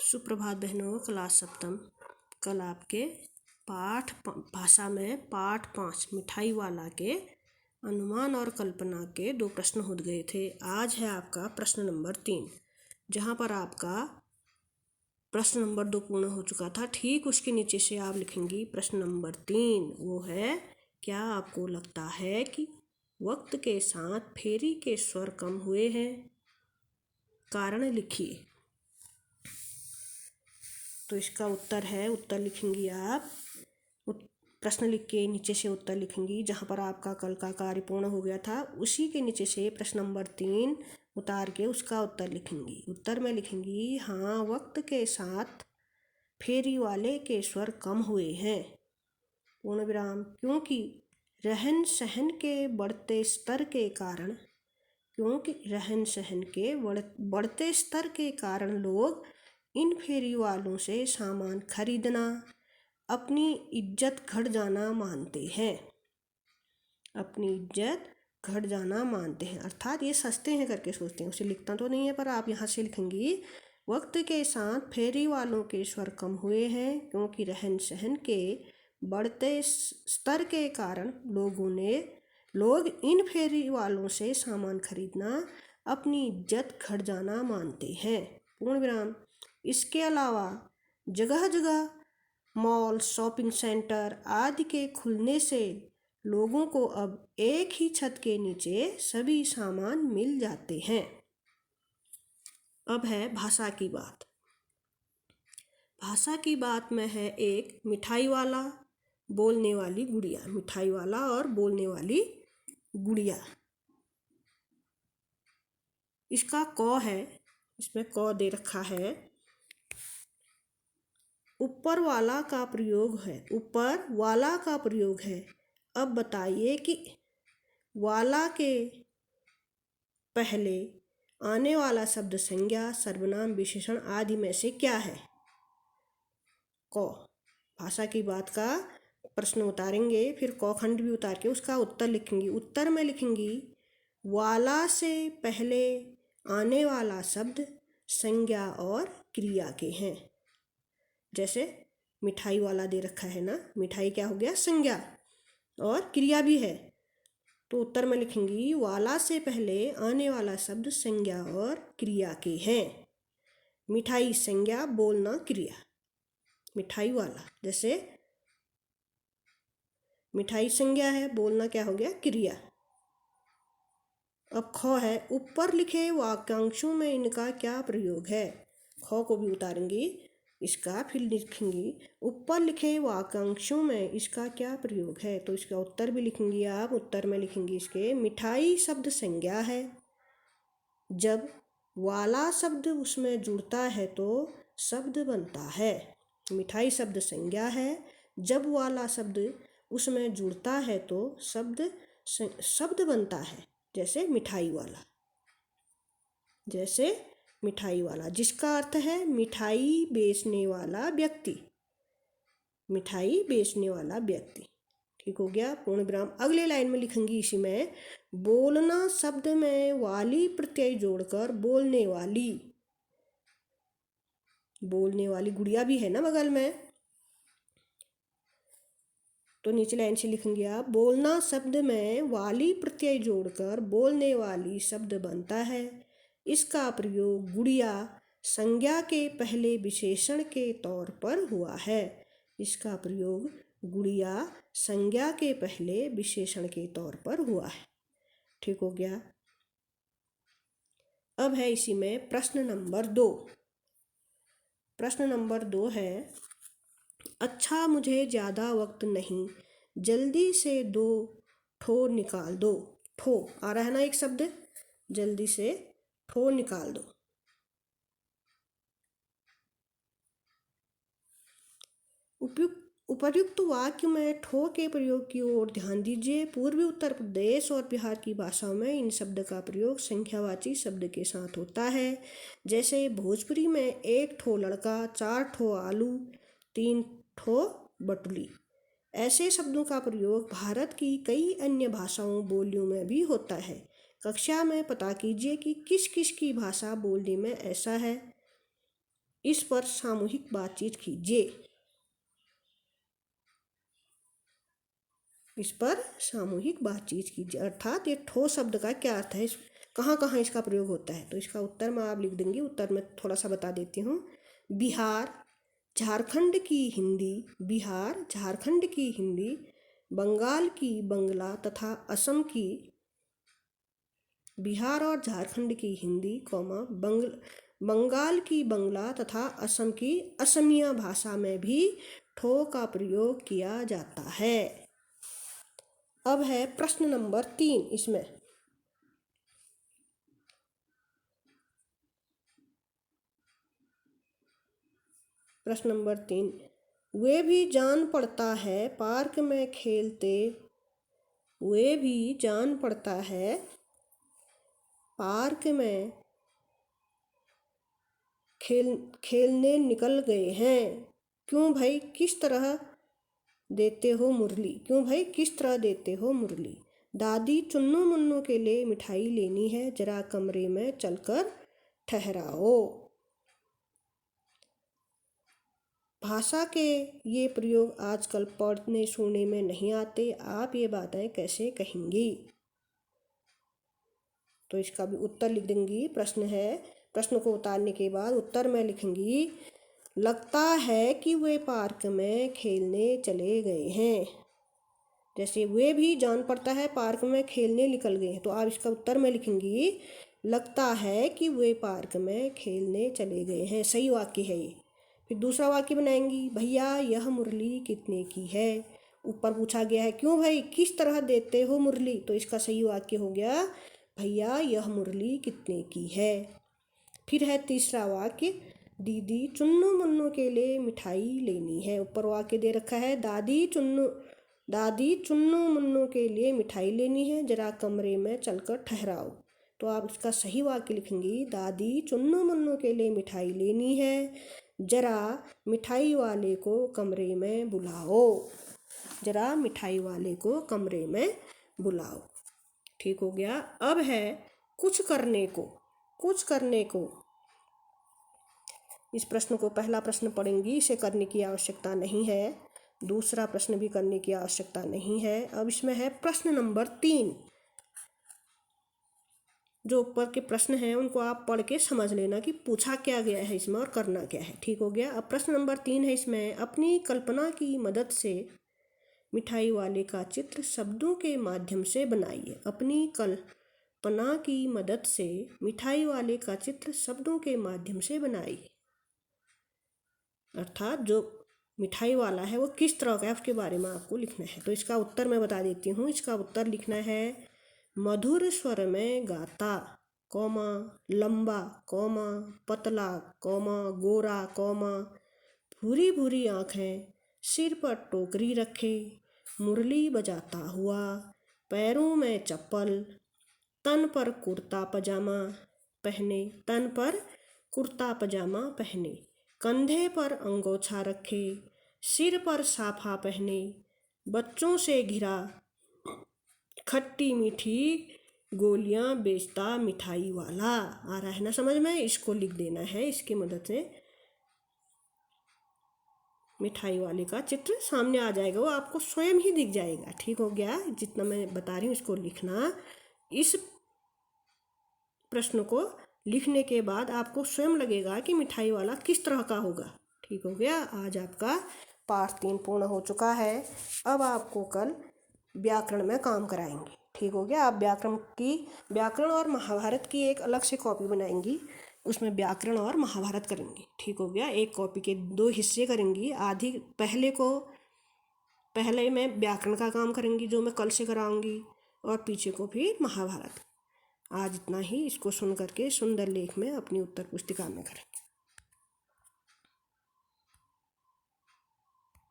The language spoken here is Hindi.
सुप्रभात बहनों, क्लास सप्तम। कल आपके पाठ भाषा में पाठ 5 मिठाई वाला के अनुमान और कल्पना के 2 प्रश्न हो गए थे। आज है आपका प्रश्न नंबर 3, जहाँ पर आपका प्रश्न नंबर 2 पूर्ण हो चुका था। ठीक उसके नीचे से आप लिखेंगी प्रश्न नंबर 3। वो है, क्या आपको लगता है कि वक्त के साथ फेरी के स्वर कम हुए हैं? कारण लिखिए। तो इसका उत्तर है, उत्तर लिखेंगी आप, प्रश्न लिख के नीचे से उत्तर लिखेंगी। जहाँ पर आपका कल का कार्य पूर्ण हो गया था उसी के नीचे से प्रश्न नंबर 3 उतार के उसका उत्तर लिखेंगी। उत्तर में लिखेंगी, हाँ, वक्त के साथ फेरी वाले के स्वर कम हुए हैं, पूर्ण विराम, क्योंकि रहन सहन के बढ़ते स्तर के कारण बढ़ते स्तर के कारण लोग इन फेरी वालों से सामान खरीदना अपनी इज्जत घट जाना मानते हैं। अर्थात ये सस्ते हैं करके सोचते हैं। उसे लिखता तो नहीं है, पर आप यहाँ से लिखेंगी, वक्त के साथ फेरी वालों के स्वर कम हुए हैं क्योंकि रहन सहन के बढ़ते स्तर के कारण लोग इन फेरी वालों से सामान खरीदना अपनी इज्जत घट जाना मानते हैं, पूर्ण विराम। इसके अलावा जगह जगह मॉल, शॉपिंग सेंटर आदि के खुलने से लोगों को अब एक ही छत के नीचे सभी सामान मिल जाते हैं। अब है भाषा की बात। भाषा की बात में है एक मिठाई वाला, बोलने वाली गुड़िया। मिठाई वाला और बोलने वाली गुड़िया। इसका क है, इसमें क दे रखा है। ऊपर वाला का प्रयोग है। अब बताइए कि वाला के पहले आने वाला शब्द संज्ञा, सर्वनाम, विशेषण आदि में से क्या है? क। भाषा की बात का प्रश्न उतारेंगे, फिर क खंड भी उतार के उसका उत्तर लिखेंगी। उत्तर में लिखेंगी, वाला से पहले आने वाला शब्द संज्ञा और क्रिया के हैं। जैसे मिठाई वाला दे रखा है ना, मिठाई क्या हो गया? संज्ञा, और क्रिया भी है। तो उत्तर में लिखेंगी, वाला से पहले आने वाला शब्द संज्ञा और क्रिया के हैं। मिठाई संज्ञा, बोलना क्रिया। मिठाई वाला, जैसे मिठाई संज्ञा है, बोलना क्या हो गया? क्रिया। अब ख है, ऊपर लिखे वाक्यांशों में इनका क्या प्रयोग है? ख को भी उतारेंगी, इसका फिर लिखेंगी, ऊपर लिखे वाक्यांशों में इसका क्या प्रयोग है? तो इसका उत्तर भी लिखेंगी आप। उत्तर में लिखेंगी इसके, मिठाई शब्द संज्ञा है, जब वाला शब्द उसमें जुड़ता है तो शब्द बनता है। मिठाई शब्द संज्ञा है, जब वाला शब्द उसमें जुड़ता है तो शब्द बनता है। जैसे मिठाई वाला, जिसका अर्थ है मिठाई बेचने वाला व्यक्ति। ठीक हो गया, पूर्ण विराम। अगले लाइन में लिखेंगी इसी में, बोलना शब्द में वाली प्रत्यय जोड़कर बोलने वाली गुड़िया भी है ना बगल में, तो नीचे लाइन से लिखेंगे आप, बोलना शब्द में वाली प्रत्यय जोड़कर बोलने वाली शब्द बनता है। इसका प्रयोग गुड़िया संज्ञा के पहले विशेषण के तौर पर हुआ है। इसका प्रयोग गुड़िया संज्ञा के पहले विशेषण के तौर पर हुआ है। ठीक हो गया। अब है इसी में प्रश्न नंबर 2। प्रश्न नंबर 2 है, अच्छा, मुझे ज़्यादा वक्त नहीं, जल्दी से 2 ठो निकाल दो। ठो आ रहा है ना एक शब्द, जल्दी से ठो निकाल दो। उपर्युक्त वाक्य में ठो के प्रयोग की ओर ध्यान दीजिए। पूर्वी उत्तर प्रदेश और बिहार की भाषाओं में इन शब्द का प्रयोग संख्यावाची शब्द के साथ होता है। जैसे भोजपुरी में 1 ठो लड़का, 4 ठो आलू, 3 ठो बटुली। ऐसे शब्दों का प्रयोग भारत की कई अन्य भाषाओं बोलियों में भी होता है। कक्षा में पता कीजिए कि किस किस की भाषा बोलने में ऐसा है। इस पर सामूहिक बातचीत कीजिए। इस पर सामूहिक बातचीत कीजिए। अर्थात ये ठोस शब्द का क्या अर्थ है, कहाँ कहाँ इसका प्रयोग होता है, तो इसका उत्तर मैं आप लिख देंगे। उत्तर में थोड़ा सा बता देती हूँ। बिहार झारखंड की हिंदी, बिहार झारखंड की हिंदी, बंगाल की बंगला तथा असम की, बिहार और झारखंड की हिंदी कौमा बंगाल की बंगला तथा असम की असमिया भाषा में भी ठो का प्रयोग किया जाता है। अब है प्रश्न नंबर 3। इसमें प्रश्न नंबर 3, वे भी जान पड़ता है पार्क में खेलते, वे भी जान पड़ता है पार्क में खेलने निकल गए हैं। क्यों भाई किस तरह देते हो मुरली, क्यों भाई किस तरह देते हो मुरली। दादी चुन्नू मुन्नू के लिए मिठाई लेनी है, जरा कमरे में चलकर ठहराओ। भाषा के ये प्रयोग आजकल पढ़ने सुनने में नहीं आते, आप ये बातें कैसे कहेंगी। तो इसका भी उत्तर लिख देंगी। प्रश्न है, प्रश्न को उतारने के बाद उत्तर में लिखेंगी, लगता है कि वे पार्क में खेलने चले गए हैं। जैसे वे भी जान पड़ता है पार्क में खेलने निकल गए हैं, तो आप इसका उत्तर में लिखेंगी, लगता है कि वे पार्क में खेलने चले गए हैं। सही वाक्य है ये। फिर दूसरा वाक्य बनाएंगी, भैया यह मुरली कितने की है। ऊपर पूछा गया है क्यों भाई किस तरह देते हो मुरली, तो इसका सही वाक्य हो गया, भैया यह मुरली कितने की है। फिर है तीसरा वाक्य, दीदी चुन्नू मुन्नू के लिए मिठाई लेनी है। ऊपर वाक्य दे रखा है, दादी चुन्नू मुन्नू के लिए मिठाई लेनी है, जरा कमरे में चलकर ठहराओ। तो आप इसका सही वाक्य लिखेंगी, दादी चुन्नू मुन्नू के लिए मिठाई लेनी है, जरा मिठाई वाले को कमरे में बुलाओ, जरा मिठाई वाले को कमरे में बुलाओ। ठीक हो गया। अब है कुछ करने को, कुछ करने को। इस प्रश्न को पहला प्रश्न पढ़ेंगी, इसे करने की आवश्यकता नहीं है। दूसरा प्रश्न भी करने की आवश्यकता नहीं है। अब इसमें है प्रश्न नंबर 3। जो ऊपर के प्रश्न हैं उनको आप पढ़ के समझ लेना कि पूछा क्या गया है इसमें और करना क्या है। ठीक हो गया। अब प्रश्न नंबर 3 है, इसमें अपनी कल्पना की मदद से मिठाई वाले का चित्र शब्दों के माध्यम से बनाइए। अपनी कल्पना की मदद से मिठाई वाले का चित्र शब्दों के माध्यम से बनाइए। अर्थात जो मिठाई वाला है वो किस तरह का है उसके बारे में आपको लिखना है। तो इसका उत्तर मैं बता देती हूँ। इसका उत्तर लिखना है, मधुर स्वर में गाता, कौमा लंबा, कौमा पतला, कौमा गोरा, कौमा भूरी भूरी आँखें, सिर पर टोकरी रखे, मुरली बजाता हुआ, पैरों में चप्पल, तन पर कुर्ता पजामा पहने, तन पर कुर्ता पजामा पहने, कंधे पर अंगोछा रखे, सिर पर साफा पहने, बच्चों से घिरा, खट्टी मीठी गोलियां बेचता मिठाई वाला। आ रहा है ना समझ में। इसको लिख देना है, इसकी मदद से मिठाई वाले का चित्र सामने आ जाएगा, वो आपको स्वयं ही दिख जाएगा। ठीक हो गया। जितना मैं बता रही हूँ इसको लिखना। इस प्रश्न को लिखने के बाद आपको स्वयं लगेगा कि मिठाई वाला किस तरह का होगा। ठीक हो गया। आज आपका पाठ 3 पूर्ण हो चुका है। अब आपको कल व्याकरण में काम कराएंगे। ठीक हो गया। आप व्याकरण और महाभारत की एक अलग से कॉपी बनाएंगी, उसमें व्याकरण और महाभारत करेंगे। ठीक हो गया। एक कॉपी के 2 हिस्से करेंगी। आधी पहले में व्याकरण का काम करेंगी जो मैं कल से कराऊंगी, और पीछे को फिर महाभारत। आज इतना ही। इसको सुन करके सुंदर लेख में अपनी उत्तर पुस्तिका में करेंगे।